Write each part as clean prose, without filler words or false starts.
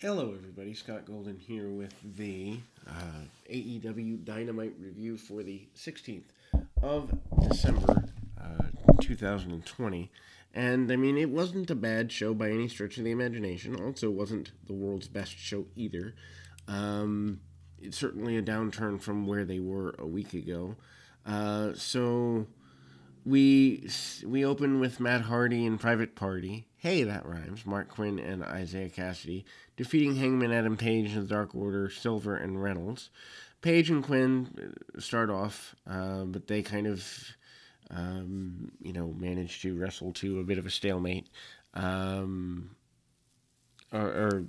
Hello, everybody. Scott Golden here with the AEW Dynamite review for the 16th of December, 2020. And I mean, it wasn't a bad show by any stretch of the imagination. Also, wasn't the world's best show either. It's certainly a downturn from where they were a week ago. So we open with Matt Hardy and Private Party. Hey, that rhymes. Mark Quinn and Isaiah Cassidy defeating Hangman Adam Page and the Dark Order, Silver and Reynolds. Page and Quinn start off, but they kind of, manage to wrestle to a bit of a stalemate. Um, or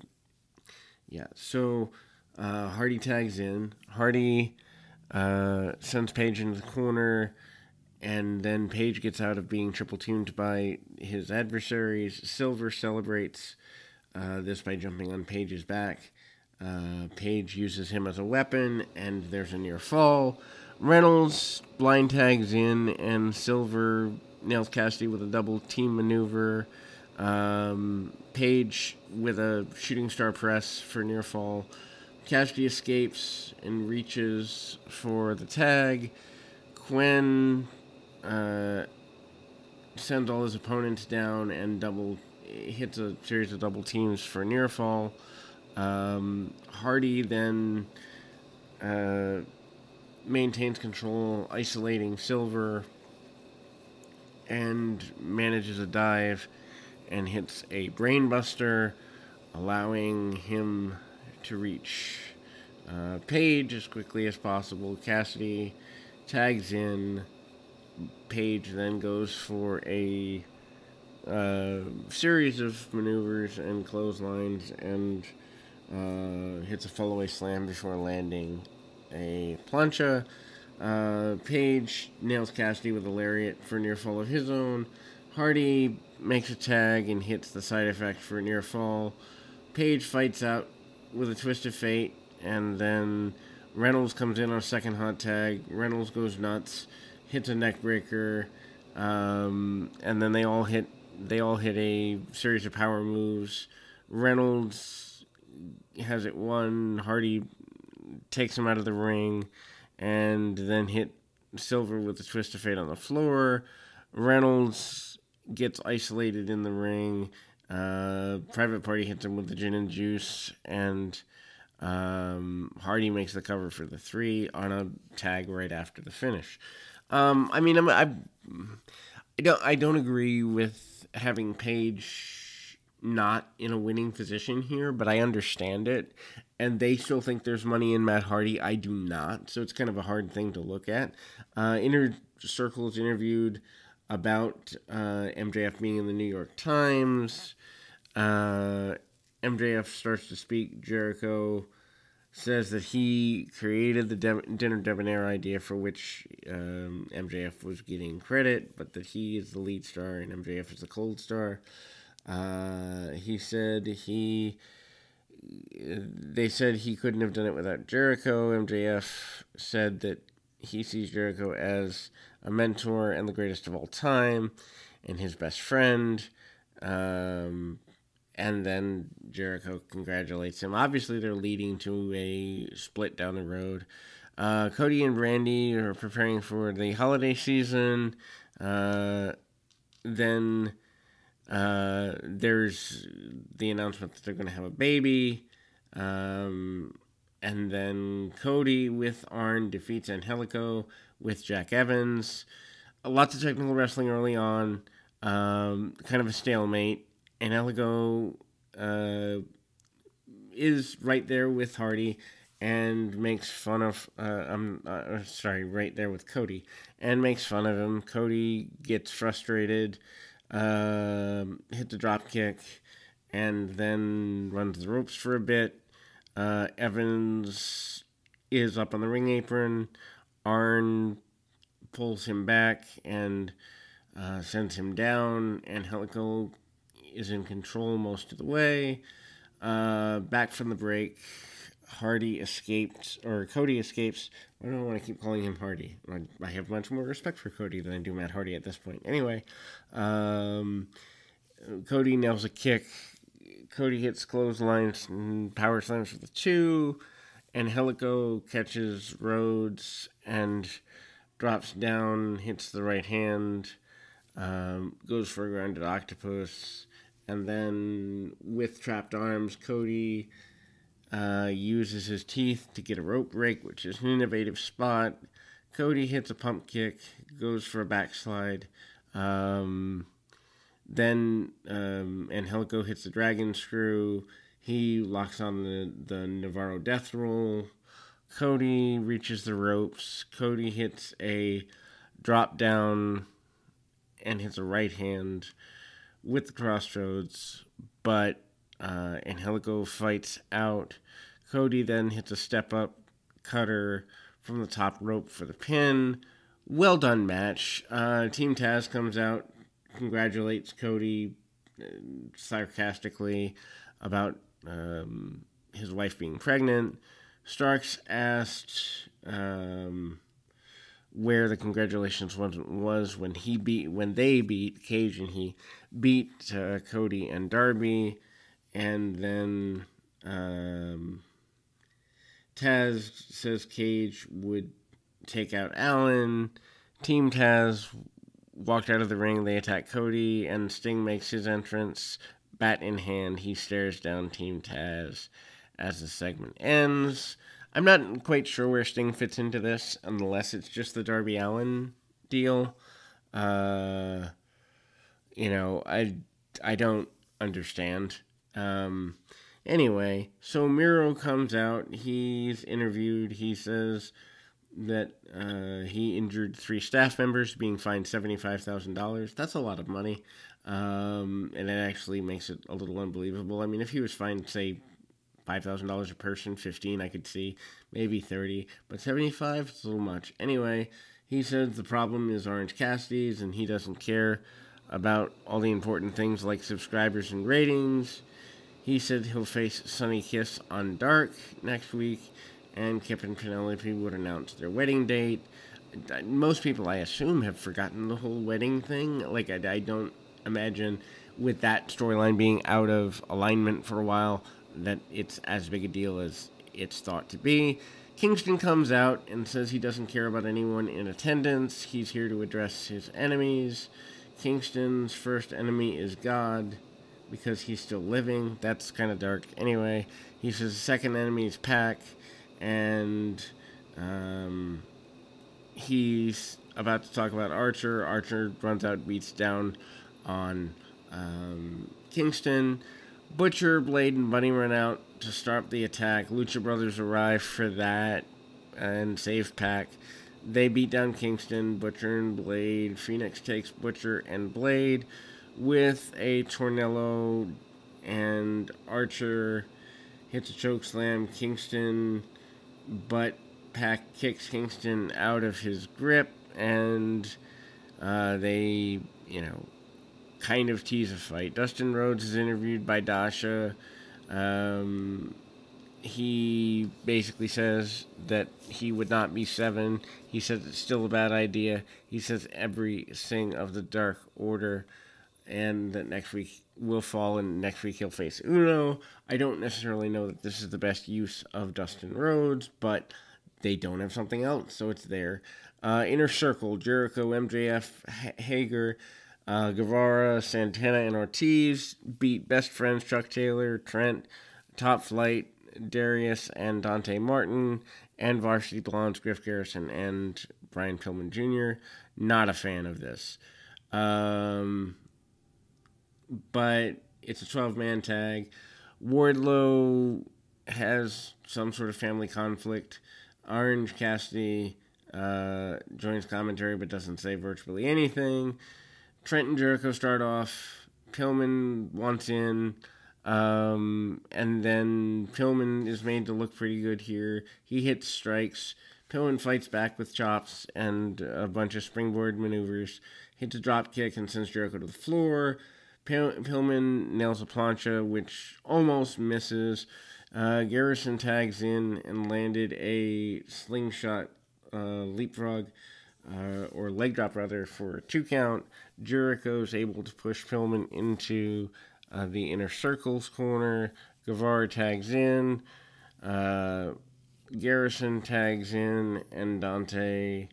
yeah, so Hardy tags in. Hardy sends Page into the corner. And then Page gets out of being triple teamed by his adversaries. Silver celebrates this by jumping on Page's back. Page uses him as a weapon, and there's a near fall. Reynolds blind tags in, and Silver nails Cassidy with a double team maneuver. Page with a shooting star press for near fall. Cassidy escapes and reaches for the tag. Quinn sends all his opponents down and hits a series of double teams for near fall. Hardy then maintains control, isolating Silver, and manages a dive and hits a brainbuster, allowing him to reach Page as quickly as possible. Cassidy tags in. Page then goes for a series of maneuvers and clotheslines and hits a fallaway slam before landing a plancha. Page nails Cassidy with a lariat for a near fall of his own. Hardy makes a tag and hits the side effect for a near fall. Page fights out with a twist of fate, and then Reynolds comes in on a second hot tag. Reynolds goes nuts, hits a neck breaker, and then they all hit a series of power moves. Reynolds has it won. Hardy takes him out of the ring, and then hit Silver with a twist of fate on the floor. Reynolds gets isolated in the ring. Private Party hits him with the gin and juice, and Hardy makes the cover for the 3 on a tag right after the finish. I don't agree with having Page not in a winning position here, but I understand it. And they still think there's money in Matt Hardy. I do not, so it's kind of a hard thing to look at. Inner Circle's interviewed about MJF being in the New York Times. MJF starts to speak. Jericho says that he created the dinner debonair idea for which MJF was getting credit, but that he is the lead star and MJF is the cold star. He said they said he couldn't have done it without Jericho. MJF said that he sees Jericho as a mentor and the greatest of all time and his best friend. And then Jericho congratulates him. Obviously, they're leading to a split down the road. Cody and Brandy are preparing for the holiday season. Then there's the announcement that they're going to have a baby. And then Cody with Arn defeats Angelico with Jack Evans. Lots of technical wrestling early on. Kind of a stalemate. Angelico is right there with Hardy and makes fun of right there with Cody and makes fun of him. Cody gets frustrated, hits a drop kick, and then runs the ropes for a bit. Evans is up on the ring apron. Arn pulls him back and sends him down. Angelico is in control most of the way. Back from the break, Cody escapes. I don't want to keep calling him Hardy. I have much more respect for Cody than I do Matt Hardy at this point. Anyway, Cody nails a kick. Cody hits clotheslines and power slams with the 2. Angelico catches Rhodes and drops down, hits the right hand, goes for a grounded octopus. And then with trapped arms, Cody uses his teeth to get a rope break, which is an innovative spot. Cody hits a pump kick, goes for a backslide. Then Angelico hits the dragon screw. He locks on the Navarro death roll. Cody reaches the ropes. Cody hits a drop down and hits a right hand with the crossroads, but Angelico fights out. Cody then hits a step up cutter from the top rope for the pin. Well done match. Team Taz comes out, congratulates Cody sarcastically about his wife being pregnant. Starks asked where the congratulations was when they beat Cage, and he beat Cody and Darby, and then Taz says Cage would take out Allen. Team Taz walked out of the ring. They attack Cody, and Sting makes his entrance, bat in hand. He stares down Team Taz as the segment ends. I'm not quite sure where Sting fits into this, unless it's just the Darby Allin deal. I don't understand. Anyway, so Miro comes out. He's interviewed. He says that he injured 3 staff members, being fined $75,000. That's a lot of money, and it actually makes it a little unbelievable. I mean, if he was fined, say, $5,000 a person, 15 I could see, maybe 30, but 75 is a little much. Anyway, he said the problem is Orange Cassidy's, and he doesn't care about all the important things like subscribers and ratings. He said he'll face Sonny Kiss on Dark next week, and Kip and Penelope would announce their wedding date. Most people, I assume, have forgotten the whole wedding thing. Like, I don't imagine, with that storyline being out of alignment for a while, that it's as big a deal as it's thought to be. Kingston comes out and says he doesn't care about anyone in attendance. He's here to address his enemies. Kingston's first enemy is God, because he's still living. That's kind of dark. Anyway, he says the second enemy is Pac, and he's about to talk about Archer. Archer runs out, beats down on Kingston. Butcher, Blade, and Bunny run out to start the attack. Lucha Brothers arrive for that and save Pac. They beat down Kingston, Butcher, and Blade. Phoenix takes Butcher and Blade with a tornillo, and Archer hits a choke slam. Kingston, but Pac kicks Kingston out of his grip, and they, kind of tease a fight. Dustin Rhodes is interviewed by Dasha. He basically says that he would not be 7. He says it's still a bad idea. He says everything of the Dark Order, and that next week will fall, and next week he'll face Uno. I don't necessarily know that this is the best use of Dustin Rhodes, but they don't have something else, so it's there. Inner Circle, Jericho, MJF, Hager, Guevara, Santana, and Ortiz beat Best Friends, Chuck Taylor, Trent, Top Flight, Darius, and Dante Martin, and Varsity Blondes, Griff Garrison, and Brian Pillman Jr. Not a fan of this. But it's a 12-man tag. Wardlow has some sort of family conflict. Orange Cassidy joins commentary but doesn't say virtually anything. Trent and Jericho start off. Pillman wants in. And then Pillman is made to look pretty good here. He hits strikes. Pillman fights back with chops and a bunch of springboard maneuvers. Hits a drop kick and sends Jericho to the floor. Pillman nails a plancha, which almost misses. Garrison tags in and landed a slingshot leapfrog, or leg drop rather, for a 2 count. Jericho's able to push Pillman into the Inner Circles corner. Guevara tags in. Garrison tags in, and Dante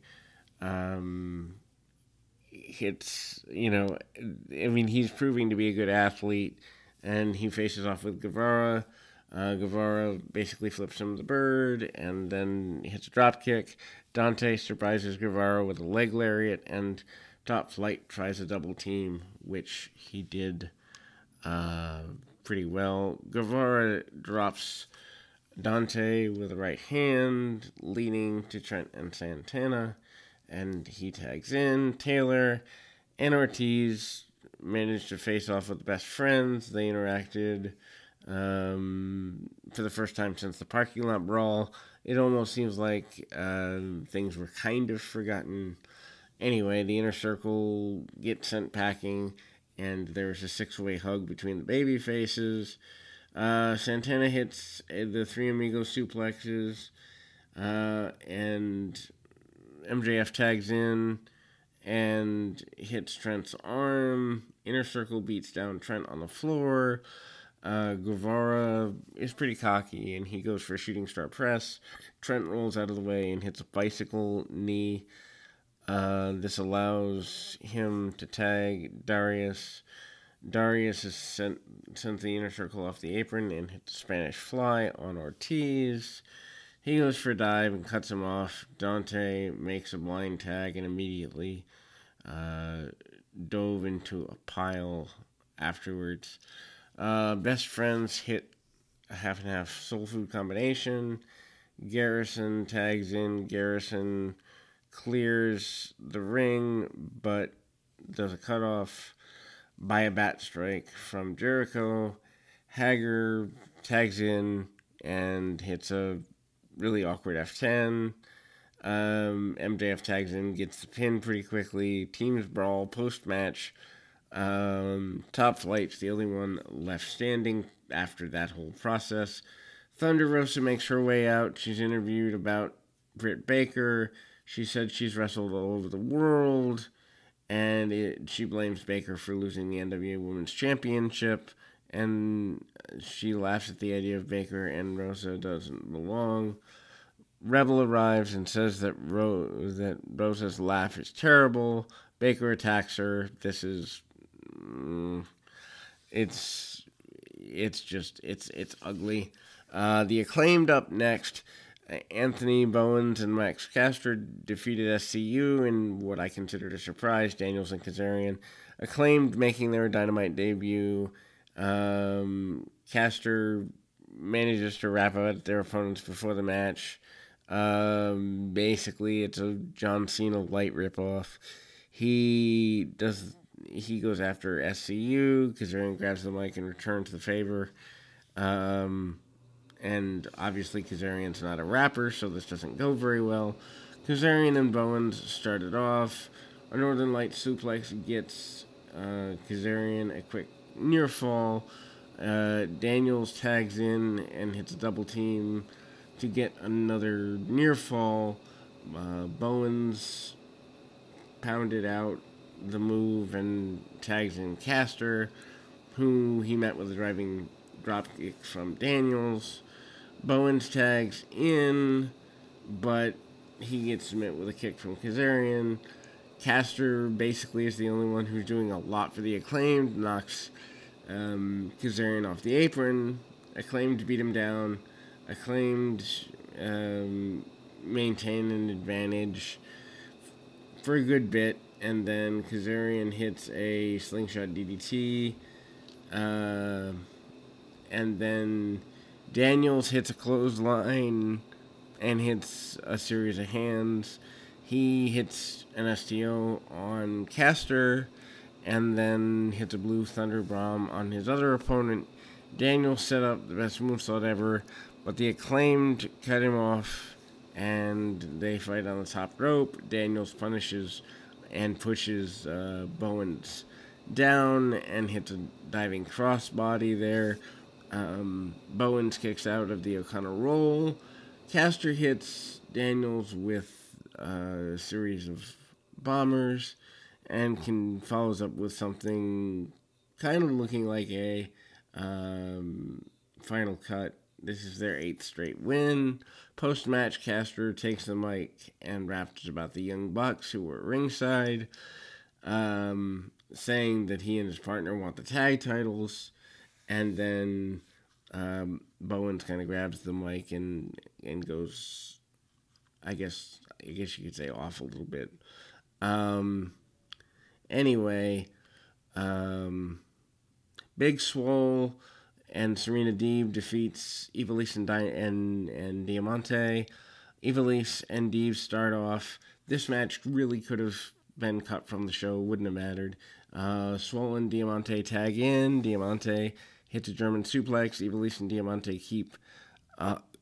hits, he's proving to be a good athlete, and he faces off with Guevara. Guevara basically flips him the bird and then hits a drop kick. Dante surprises Guevara with a leg lariat, and Top Flight tries a double team, which he did pretty well. Guevara drops Dante with a right hand, leading to Trent and Santana, and he tags in. Taylor and Ortiz managed to face off with the Best Friends. They interacted for the first time since the parking lot brawl. It almost seems like things were kind of forgotten. Anyway, the Inner Circle gets sent packing, and there's a six-way hug between the baby faces. Santana hits the Three Amigos suplexes, and MJF tags in and hits Trent's arm. Inner Circle beats down Trent on the floor. Guevara is pretty cocky, and he goes for a shooting star press. Trent rolls out of the way and hits a bicycle knee. This allows him to tag Darius. Darius has sent the Inner Circle off the apron and hit the Spanish Fly on Ortiz. He goes for a dive and cuts him off. Dante makes a blind tag and immediately dove into a pile afterwards. Best Friends hit a half and half soul food combination. Garrison tags in. Garrison clears the ring, but does a cutoff by a bat strike from Jericho. Hager tags in and hits a really awkward F10. MJF tags in, gets the pin pretty quickly. Teams brawl post-match. Top Flight's the only one left standing after that whole process. Thunder Rosa makes her way out. She's interviewed about Britt Baker. She said she's wrestled all over the world, and she blames Baker for losing the NWA Women's Championship, and she laughs at the idea of Baker and Rosa doesn't belong. Rebel arrives and says that Rosa's laugh is terrible. Baker attacks her. This is it's ugly. The Acclaimed up next. Anthony Bowens and Max Caster defeated SCU in what I considered a surprise. Daniels and Kazarian. Acclaimed making their Dynamite debut. Caster manages to wrap up their opponents before the match. Basically, it's a John Cena light ripoff. He goes after SCU. Kazarian grabs the mic and returns the favor. And obviously Kazarian's not a rapper, so this doesn't go very well. Kazarian and Bowens started off. A Northern Light suplex gets Kazarian a quick near fall. Daniels tags in and hits a double team to get another near fall. Bowens pounded out the move and tags in Caster, who he met with a driving dropkick from Daniels. Bowens tags in, but he gets met with a kick from Kazarian. Caster basically is the only one who's doing a lot for the Acclaimed, knocks Kazarian off the apron. Acclaimed beat him down. Acclaimed maintain an advantage for a good bit, and then Kazarian hits a slingshot DDT, and then Daniels hits a clothesline and hits a series of hands. He hits an STO on Caster and then hits a Blue Thunder Bomb on his other opponent. Daniels set up the best movesaw ever, but the Acclaimed cut him off and they fight on the top rope. Daniels punishes and pushes Bowens down and hits a diving crossbody there. Bowens kicks out of the O'Connor roll. Caster hits Daniels with a series of bombers and follows up with something kind of looking like a final cut. This is their 8th straight win. Post-match, Castro takes the mic and raps about the Young Bucks who were ringside, saying that he and his partner want the tag titles. And then Bowens kind of grabs the mic and goes, I guess you could say, off a little bit. Anyway, Big Swole and Serena Deeb defeats Ivelisse and Diamante. Ivelisse and Deeb start off. This match really could have been cut from the show. Wouldn't have mattered. Swole and Diamante tag in. Diamante hits a German suplex. Ivelisse and Diamante keep up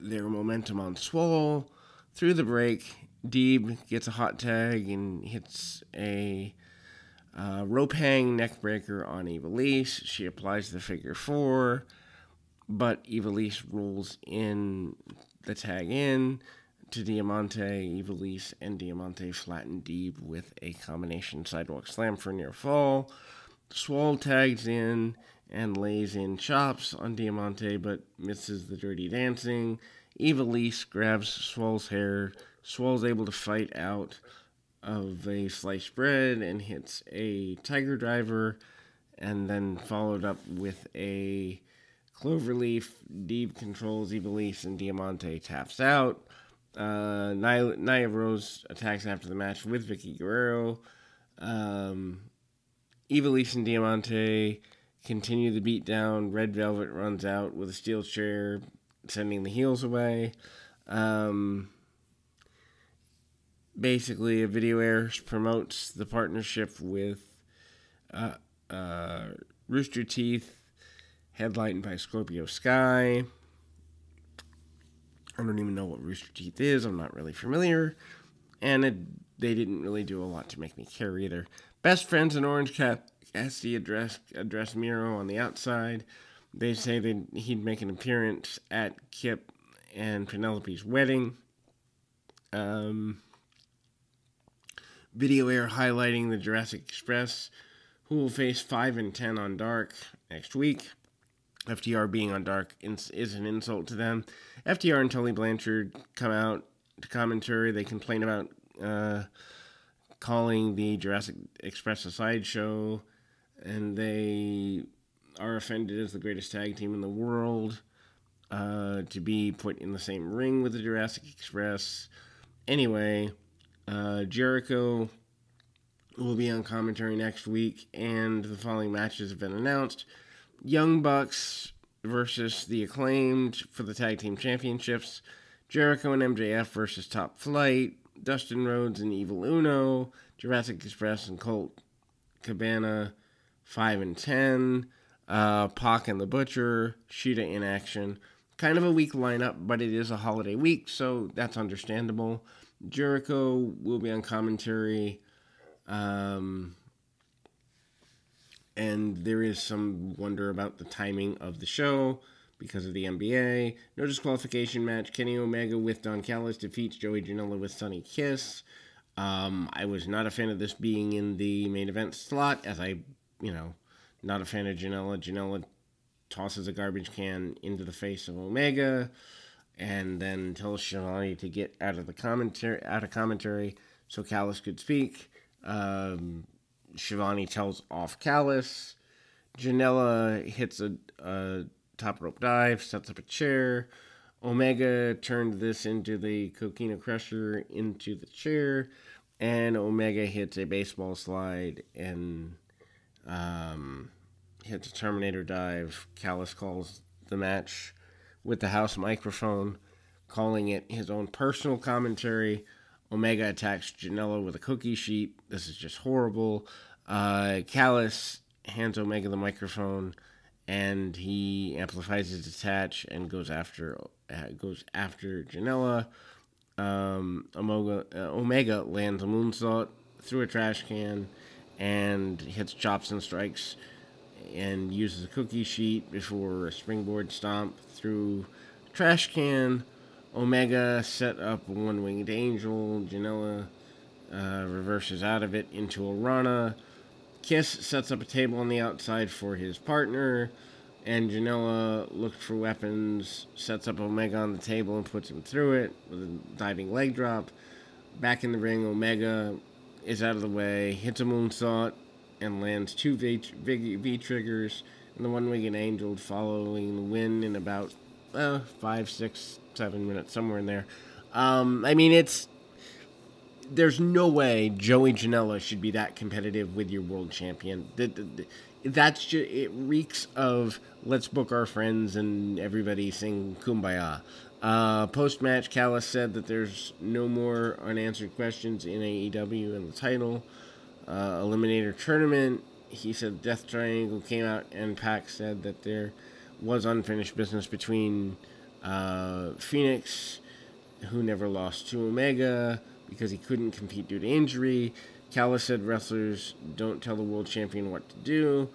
their momentum on Swole. Through the break, Deeb gets a hot tag and hits a rope hang neck breaker on Ivelisse. She applies the figure 4, but Ivelisse rolls in the tag in to Diamante. Ivelisse and Diamante flatten Deeb with a combination sidewalk slam for near fall. Swole tags in and lays in chops on Diamante, but misses the dirty dancing. Ivelisse grabs Swole's hair. Swole's able to fight out of a sliced bread and hits a tiger driver, and then followed up with a cloverleaf. Deeb controls Ivelisse and Diamante taps out. Nia Rose attacks after the match with Vicky Guerrero. Ivelisse and Diamante continue the beatdown. Red Velvet runs out with a steel chair, sending the heels away. Basically, a video airs promotes the partnership with Rooster Teeth, headlined by Scorpio Sky. I don't even know what Rooster Teeth is. I'm not really familiar. And they didn't really do a lot to make me care either. Best friends in Orange Cassidy address Miro on the outside. They say that he'd make an appearance at Kip and Penelope's wedding. Video air highlighting the Jurassic Express, who will face 5 and 10 on Dark next week. FTR being on Dark is an insult to them. FTR and Tully Blanchard come out to commentary. They complain about calling the Jurassic Express a sideshow, and they are offended as the greatest tag team in the world to be put in the same ring with the Jurassic Express. Anyway, Jericho will be on commentary next week, and the following matches have been announced. Young Bucks versus The Acclaimed for the Tag Team Championships. Jericho and MJF versus Top Flight. Dustin Rhodes and Evil Uno. Jurassic Express and Colt Cabana, 5 and 10. Pac and the Butcher. Shida in action. Kind of a weak lineup, but it is a holiday week, so that's understandable. Jericho will be on commentary. And there is some wonder about the timing of the show because of the NBA. No disqualification match. Kenny Omega with Don Callis defeats Joey Janela with Sonny Kiss. I was not a fan of this being in the main event slot, as not a fan of Janela. Janela tosses a garbage can into the face of Omega, and then tells Shivani to get out of commentary so Callis could speak. Shivani tells off Callis. Janela hits a top rope dive, sets up a chair. Omega turned this into the Coquina Crusher into the chair, and Omega hits a baseball slide and hits a Terminator dive. Callis calls the match with the house microphone, calling it his own personal commentary. Omega attacks Janela with a cookie sheet. This is just horrible. Callis hands Omega the microphone, and he amplifies his attach and goes after Janela. Omega lands a moonsault through a trash can and hits chops and strikes and uses a cookie sheet before a springboard stomp through a trash can. Omega set up a one-winged angel. Janela reverses out of it into a Rana. Kiss sets up a table on the outside for his partner, and Janela looks for weapons, sets up Omega on the table and puts him through it with a diving leg drop. Back in the ring, Omega is out of the way, hits a moonsault, and lands two V-triggers, and the one-winged angel following the win in about 5, 6, 7 minutes, somewhere in there. There's no way Joey Janela should be that competitive with your world champion. That's just, it reeks of let's book our friends and everybody sing Kumbaya. Post-match, Callis said that there's no more unanswered questions in AEW and the title. Eliminator tournament, he said Death Triangle came out, and Pac said that there was unfinished business between Phoenix, who never lost to Omega because he couldn't compete due to injury. Callis said wrestlers don't tell the world champion what to do.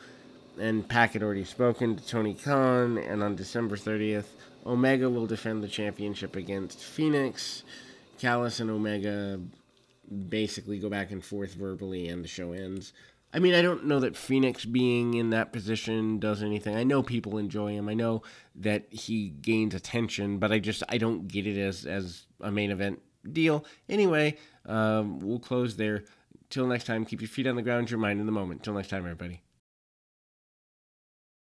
And Pac had already spoken to Tony Khan, and on December 30th, Omega will defend the championship against Phoenix. Callis and Omega basically go back and forth verbally, and the show ends. I mean, I don't know that Phoenix being in that position does anything. I know people enjoy him. I know that he gains attention, but I don't get it as a main event deal. Anyway, we'll close there. Till next time, keep your feet on the ground, your mind in the moment. Till next time, everybody.